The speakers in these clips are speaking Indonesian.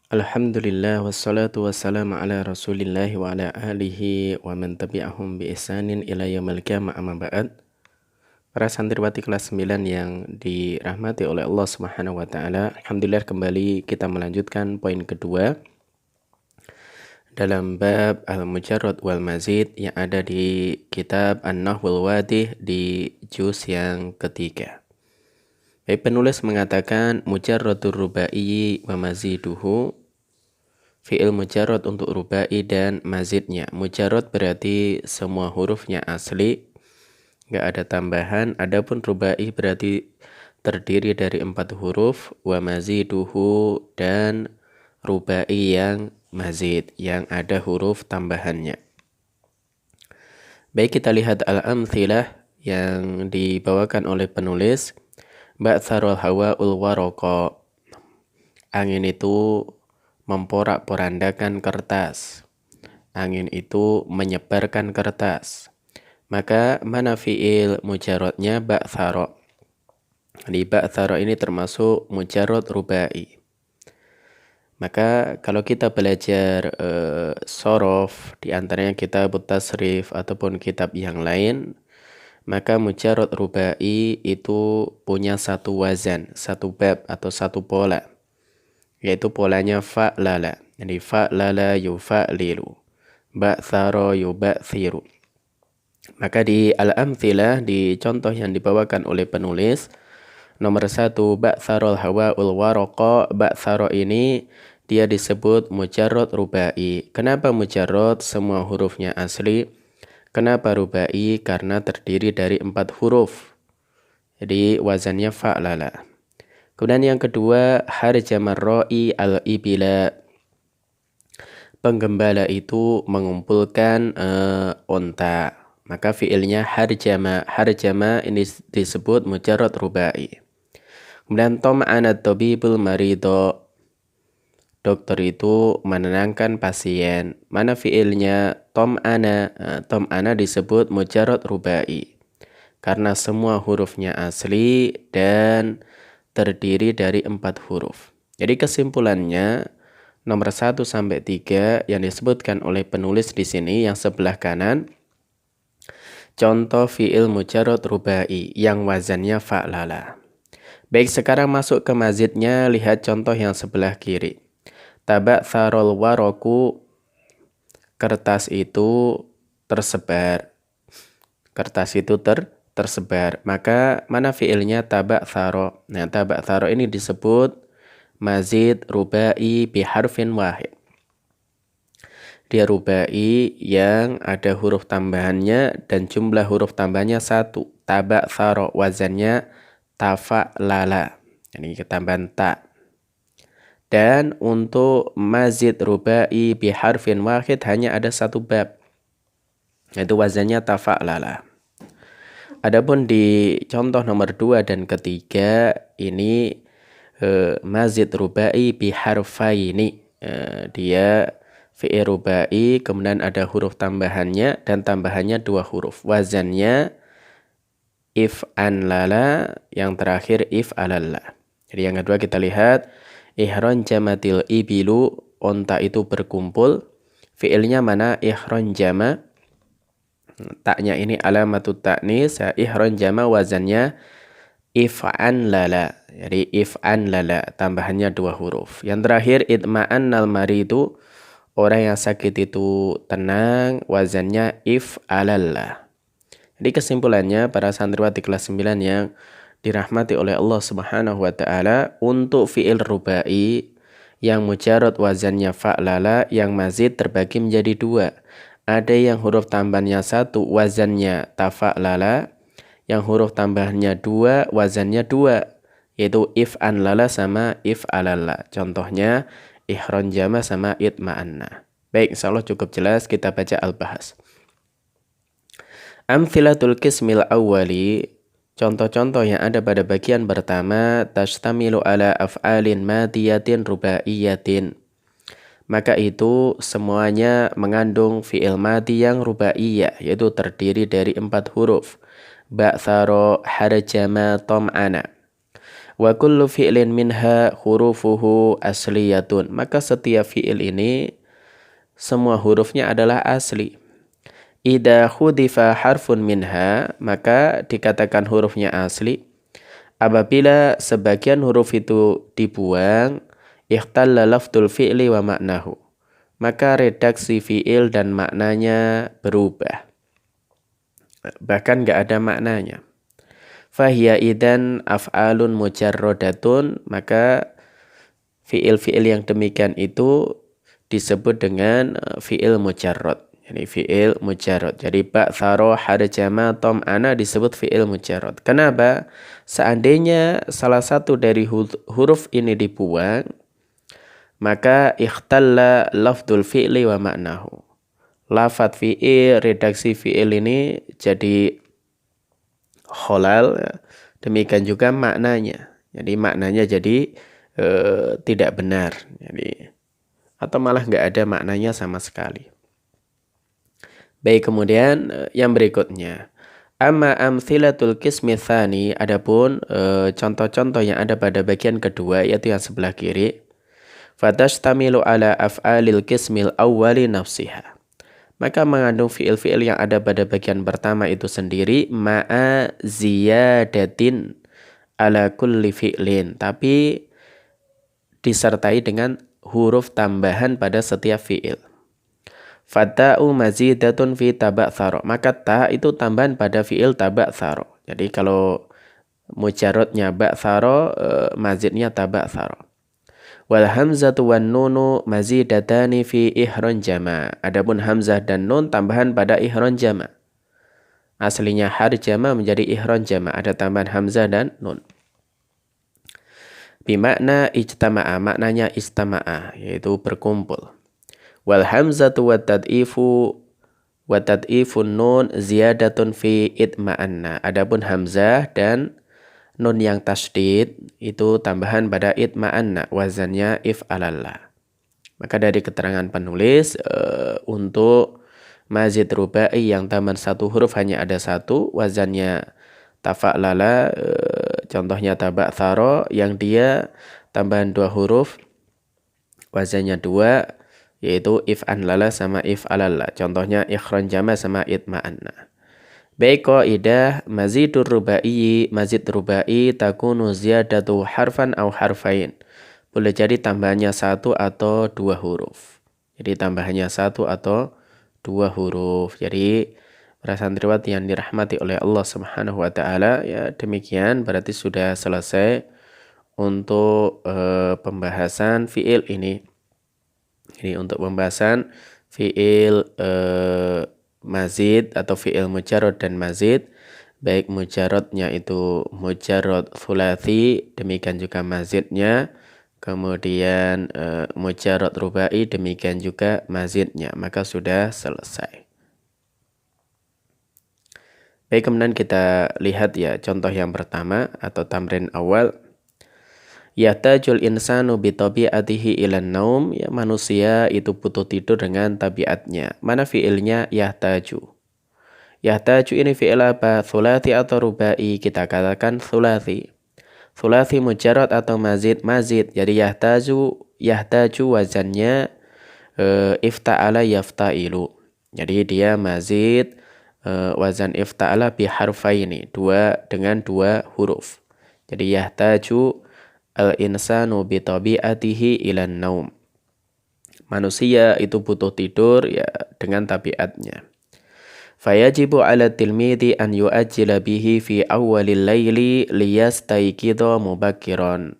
Alhamdulillah wassalatu wassalamu ala rasulillah wa ala alihi wa man tabi'ahum bi ihsanin ila yaumil qiyamah amma ba'd. Para santriwati kelas 9 yang dirahmati oleh Allah Subhanahu wa taala, alhamdulillah kembali kita melanjutkan poin kedua dalam bab al-mujarrad wal mazid yang ada di kitab An-Nahwul Wadih di juz yang ketiga. Penulis mengatakan mujarradur rubai wa maziduhu, fi'il mujarrad untuk rubai dan mazidnya. Mujarrad berarti semua hurufnya asli, nggak ada tambahan. Adapun rubai berarti terdiri dari 4 huruf, wa maziduhu dan rubai yang mazid yang ada huruf tambahannya. Baik, kita lihat al-amthilah yang dibawakan oleh penulis. Ba'tharul hawa'ul waraqa, angin itu memporak-porandakan kertas. Angin itu menyebarkan kertas. Maka mana fi'il mujarradnya? Ba'thara. Di ba'thara ini termasuk mujarrad rubai. Maka kalau kita belajar sorof, di antaranya kitab tasrif ataupun kitab yang lain, maka mujarrad rubai itu punya satu wazan, satu bab atau satu pola, yaitu polanya fa'lala. Jadi fa'lala yufa'lilu, ba'thara yuba'thiru. Maka di al-amthilah, di contoh yang dibawakan oleh penulis, nomor 1 ba'tharul hawa'ul waraqa. Ba'thara ini dia disebut mujarrad rubai. Kenapa mujarrad? Semua hurufnya asli. Kenapa rubai? Karena terdiri dari 4 huruf. Jadi wazannya fa'lala. Kemudian yang kedua, harjamar ra'i al-ibila. Penggembala itu mengumpulkan unta. Maka fi'ilnya harjama. Harjama ini disebut mujarrad rubai. Kemudian tom'ana tabibul marido. Dokter itu menenangkan pasien. Mana fi'ilnya? Tom'ana. Tom'ana disebut mujarrad rubai karena semua hurufnya asli dan terdiri dari 4 huruf. Jadi kesimpulannya, nomor 1 sampai 3 yang disebutkan oleh penulis di sini yang sebelah kanan, contoh fi'il mujarrad rubai yang wazannya fa'lala. Baik, sekarang masuk ke mazidnya. Lihat contoh yang sebelah kiri. Taba'tharul waraku, kertas itu tersebar. Kertas itu tersebar. Maka mana fi'ilnya? Taba'thara. Nah, taba'thara ini disebut mazid rubai biharfin wahid. Dia rubai yang ada huruf tambahannya dan jumlah huruf tambahnya 1. Taba'thara, wazannya tafa'lala. Ini ketambahan ta. Dan untuk mazid rubai biharfin wahid hanya ada 1 bab, yaitu wazannya tafa'lala. Adapun di contoh nomor 2 dan ketiga ini mazid rubai biharfaini. Dia fi'il rubai kemudian ada huruf tambahannya dan tambahannya 2 huruf. Wazannya if'anlala, yang terakhir if'alalla. Jadi yang kedua kita lihat ihranjamatil ibilu, onta itu berkumpul. Fi'ilnya mana? Ihranjama. Taknya ini alamatut ta'nis. Ihranjama wazannya if'anlala. Jadi if'anlala, tambahannya 2 huruf. Yang terakhir itma'annal maridu, orang yang sakit itu tenang, wazannya if'alalla. Jadi kesimpulannya, para santriwati kelas 9 yang dirahmati oleh Allah Subhanahu wa taala, untuk fi'il rubai yang mujarrad wazannya fa'lala, yang mazid terbagi menjadi 2. Ada yang huruf tambahnya 1 wazannya tafa'lala, yang huruf tambahnya 2 wazannya 2, yaitu if'anlala sama if'alalla. Contohnya ihranjama sama itma'anna. Baik, insyaallah cukup jelas. Kita baca al-bahas. Amthilatul qismil awwali, contoh-contoh yang ada pada bagian pertama, tashtamilu ala af'alin madiyatin rubaiyatin. Maka itu semuanya mengandung fi'il madi yang rubaiyah, yaitu terdiri dari 4 huruf. Ba'thara, harjama, tom'ana. Wa kullu fi'lin minha hurufuhu asliyatun. Maka setiap fi'il ini semua hurufnya adalah asli. Idza hudifa harfun minha, maka dikatakan hurufnya asli apabila sebagian huruf itu dibuang, ikhtalla lafdul fi'li wa maknahu, maka redaksi fi'il dan maknanya berubah, bahkan nggak ada maknanya. Fahiya idan af'alun mujarrodatun, maka fi'il-fi'il yang demikian itu disebut dengan fi'il mujarrod. Jadi fi'il mujarrod. Jadi ba'tharo harjama tom'ana disebut fi'il mujarrod. Kenapa? Seandainya salah satu dari huruf ini dibuang, maka ikhtalla lafdul fi'li wa maknahu. Lafad fi'il, redaksi fi'il ini jadi kholal, demikian juga maknanya. Jadi maknanya jadi tidak benar. Jadi atau malah nggak ada maknanya sama sekali. Baik, kemudian yang berikutnya. Amma amthilatul qismi tsani, adapun contoh-contoh yang ada pada bagian kedua yaitu yang sebelah kiri. Fatashtamilu ala af'alil qismil awwali nafsiha. Maka mengandung fi'il-fi'il yang ada pada bagian pertama itu sendiri ma'a ziyadatin ala kulli fi'lin, tapi disertai dengan huruf tambahan pada setiap fi'il. Fata'u mazidatun fi taba'tharo, maka ta itu tambahan pada fi'il taba'tharo. Jadi kalau mujarrodnya ba'tharo, mazidnya taba'tharo. Wal hamzatu wan nunu mazidatani fi ihron jama. Adapun hamzah dan nun tambahan pada ihron jama. Aslinya harjama menjadi ihron jama, ada tambahan hamzah dan nun. Bimakna ijtama'a, maknanya istama'a, yaitu berkumpul. Wal hamzatu wat tad'ifun nun ziyadatun fi itma'anna. Adapun hamzah dan nun yang tasdid itu tambahan pada itma'anna, wazannya if'alallah. Maka dari keterangan penulis untuk mazid rubai yang tambahan satu huruf hanya ada satu, wazannya tafa'lala, contohnya taba'tharo yang dia tambahan dua huruf, wazannya dua, yaitu if'anlala sama if'alallah. Contohnya ikhranjama sama itma'anna. Baik, qaidah mazidur rubai, mazid rubai takunu ziyadatu harfan au harfain. Boleh jadi tambahannya satu atau dua huruf. Jadi tambahannya satu atau dua huruf. Jadi para santriwat yang dirahmati oleh Allah Subhanahu wa taala, ya demikian berarti sudah selesai untuk pembahasan fiil ini. Ini untuk pembahasan fiil mazid atau fi'il mujarrad dan mazid, baik mujarradnya itu mujarrad thulathi, demikian juga mazidnya, kemudian mujarrad rubai, demikian juga mazidnya, maka sudah selesai. Baik, kemudian kita lihat ya contoh yang pertama atau tamrin awal. Yahtajul insanu bi tabi'atihi ilan naum, ya manusia itu butuh tidur dengan tabiatnya. Mana fiilnya yahtaju? Yahtaju ini fiil apa? Thulathi atau rubai? Kita katakan thulathi. Thulathi mujarrad atau mazid? Mazid. Jadi yahtaju wazannya ifta'ala yafta'ilu. Jadi dia mazid wazan ifta'ala bi harfaini, dengan dua huruf. Jadi yahtaju al-insanu bi tabi'atihi ilan naum. Manusia itu butuh tidur ya dengan tabiatnya. Fayajibu 'ala tilmidi an yu'ajjila bihi fi awwalil laili liyastayqidha mubakkiran.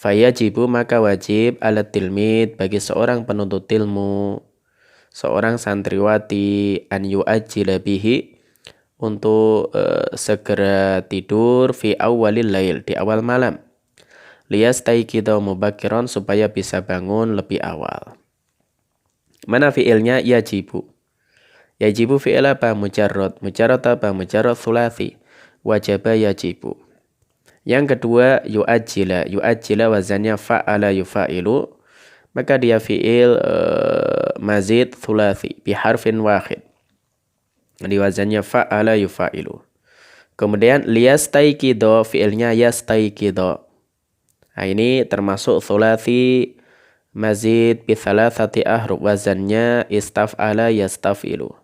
Fayajibu, maka wajib 'ala tilmid, bagi seorang penuntut ilmu, seorang santriwati, an yu'ajjila bihi, untuk segera tidur fi awwalil lail, di awal malam. Liyastayqidha mubakkiran, supaya bisa bangun lebih awal. Mana fiilnya? Yajibu. Yajibu fi'il apa? Mujarrad. Mujarrad apa? Mujarrad thulathi. Wajaba yajibu. Yang kedua yu'ajjila. Yu'ajjila wazannya fa'ala yufa'ilu, maka dia fi'il mazid thulathi bi harfin wahid. Di wazannya fa'ala yufa'ilu. Kemudian liyastayqidha, fi'ilnya yastayqidha. Nah, ini termasuk thulathi mazid bi thalathati ahruf, wazannya istaf'ala yastafilu.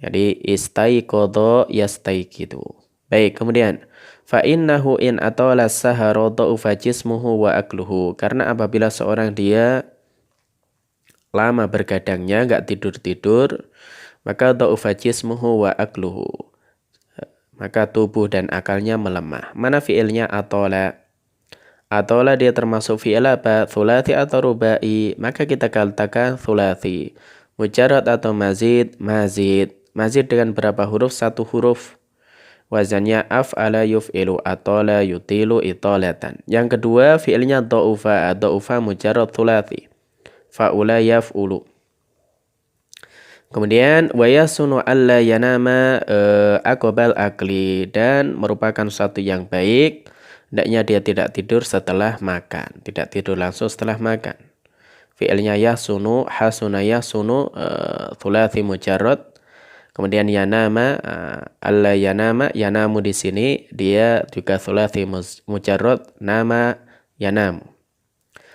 Jadi istaiqadha yastaiqidu. Baik, kemudian fa innahu in atala sahara dha'ufa jismuhu wa akluhu. Karena apabila seorang dia lama bergadangnya, enggak tidur-tidur, maka dha'ufa jismuhu wa akluhu. Maka tubuh dan akalnya melemah. Mana fiilnya atala? Atala dia termasuk fi'il apa? Thulathi atau rubai? Maka kita katakan thulathi. Mujarrad atau mazid? Mazid. Mazid dengan berapa huruf? 1 huruf. Wazannya af'ala yuf'ilu, atala yutilu italatan. Yang kedua fi'ilnya dha'ufa. Dha'ufa mujarrad thulathi. Fa'ula yaf'ulu. Kemudian wayasunu alla yanama aqbal akli, dan merupakan satu yang baik hendaknya dia tidak tidur setelah makan, tidak tidur langsung setelah makan. Fi'ilnya yasunu, hasuna yasunu, thulathi mujarrad. Kemudian yanama, alla yanama, yanamu di sini dia juga thulathi mujarrad, nama yanamu.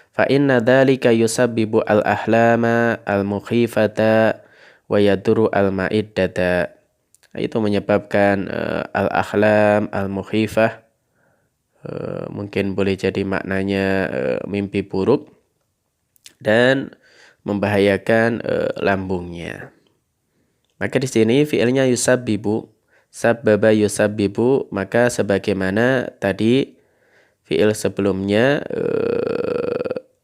Fa inna dzalika yusabbibu al-ahlama al-mukhifata wa yaduru al-ma'iddata. Itu menyebabkan al-ahlam al-mukhifah, mungkin boleh jadi maknanya mimpi buruk, dan membahayakan lambungnya. Maka di sini fi'ilnya yusabbibu, sabbaba yusabbibu, maka sebagaimana tadi fi'il sebelumnya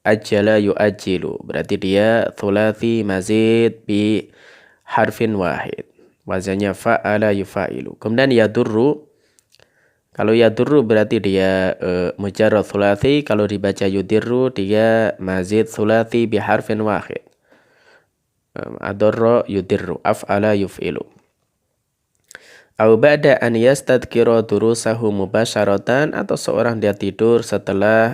ajala yu'ajjilu, berarti dia thulathi mazid bi harfin wahid. Wazannya fa'ala yufa'ilu. Kemudian yadurru, kalau yadurru berarti dia mujarrad thulathi, kalau dibaca yudirru dia mazid thulathi bi harfin wahid. Adarra yudirru, af'ala yuf'ilu. Au ba'da an yastadhkira durusahu mubasyaratan, atau seorang dia tidur setelah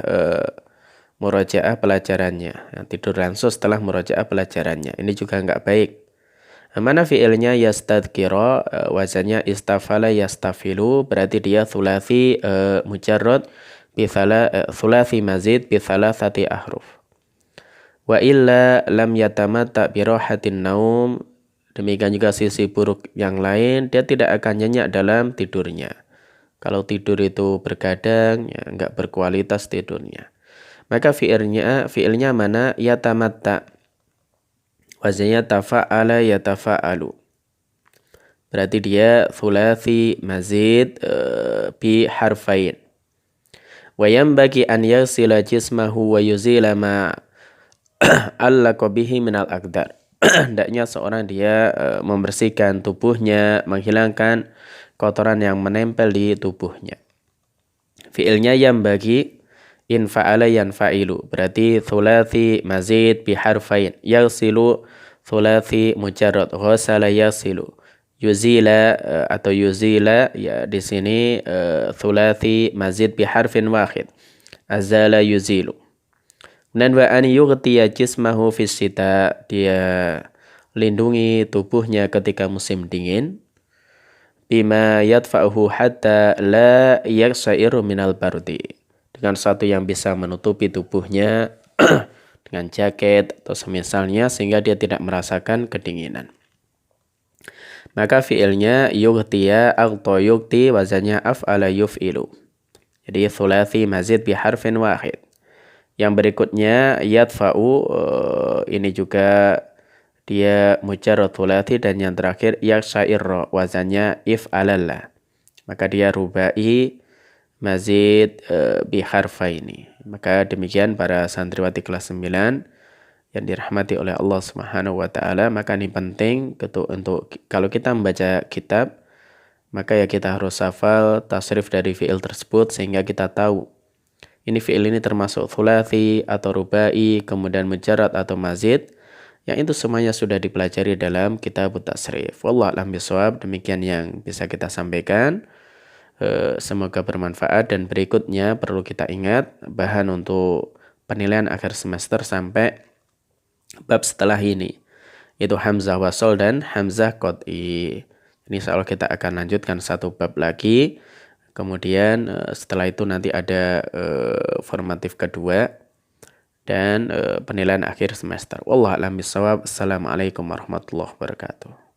murajaah pelajarannya. Tidur langsung setelah murajaah pelajarannya. Ini juga enggak baik. Mana fi'ilnya yastadhkira, wazannya istafala yastafilu, berarti dia thulathi mujarrad bi thulathi mazid bi thalathati ahruf. Wa illa lam yatamatta bi rahatin naum. Demikian juga sisi buruk yang lain, dia tidak akan nyenyak dalam tidurnya. Kalau tidur itu bergadang, ya enggak berkualitas tidurnya. Maka fi'ilnya mana? Yatamatta. Wazannya tafa'ala yatafa'alu. Berarti dia thulathi mazid bi harfain. Wa yanbaghi an yaghsila jismahu wa yuzila ma allaqa bihi minal aqdar. Hendaknya seorang dia membersihkan tubuhnya, menghilangkan kotoran yang menempel di tubuhnya. Fi'ilnya yanbaghi, in fa'ala yanfa'ilu, berarti thulathi mazid bi harfain. Yaghsilu thulathi mujarrad, ghasala yaghsilu. Yuzila atau yuzila, ya di sini thulathi mazid bi harfin wahid. Azala yuzilu. Dan wa an yughtiya jismahu fis syita, dia lindungi tubuhnya ketika musim dingin. Bima yadfa'uhu hatta la yaksairu minal bardi, dengan satu yang bisa menutupi tubuhnya dengan jaket atau semisalnya, sehingga dia tidak merasakan kedinginan. Maka fi'ilnya yughtiya agto yughti, wazannya af'ala yuf'ilu. Jadi thulathi mazid bi harfin wahid. Yang berikutnya yadfa'u, ini juga dia mujarrad thulathi, dan yang terakhir yaksa'irra, wazannya if'alalla. Maka dia rubai mazid bi harfaini. Maka demikian para santriwati kelas 9 yang dirahmati oleh Allah Subhanahu wa taala. Maka ini penting untuk kalau kita membaca kitab, maka ya kita harus hafal tasrif dari fi'il tersebut, sehingga kita tahu ini fi'il ini termasuk thulathi atau rubai, kemudian mujarrad atau mazid, yang itu semuanya sudah dipelajari dalam kitab tasrif. Wallahu a'lam bishawab. Demikian yang bisa kita sampaikan. Semoga bermanfaat, dan berikutnya perlu kita ingat bahan untuk penilaian akhir semester sampai bab setelah ini, yaitu hamzah wasol dan hamzah qot'i. Ini insyaallah kita akan lanjutkan satu bab lagi. Kemudian setelah itu nanti ada formatif kedua dan penilaian akhir semester. Wallahu a'lam bishawab. Assalamualaikum warahmatullahi wabarakatuh.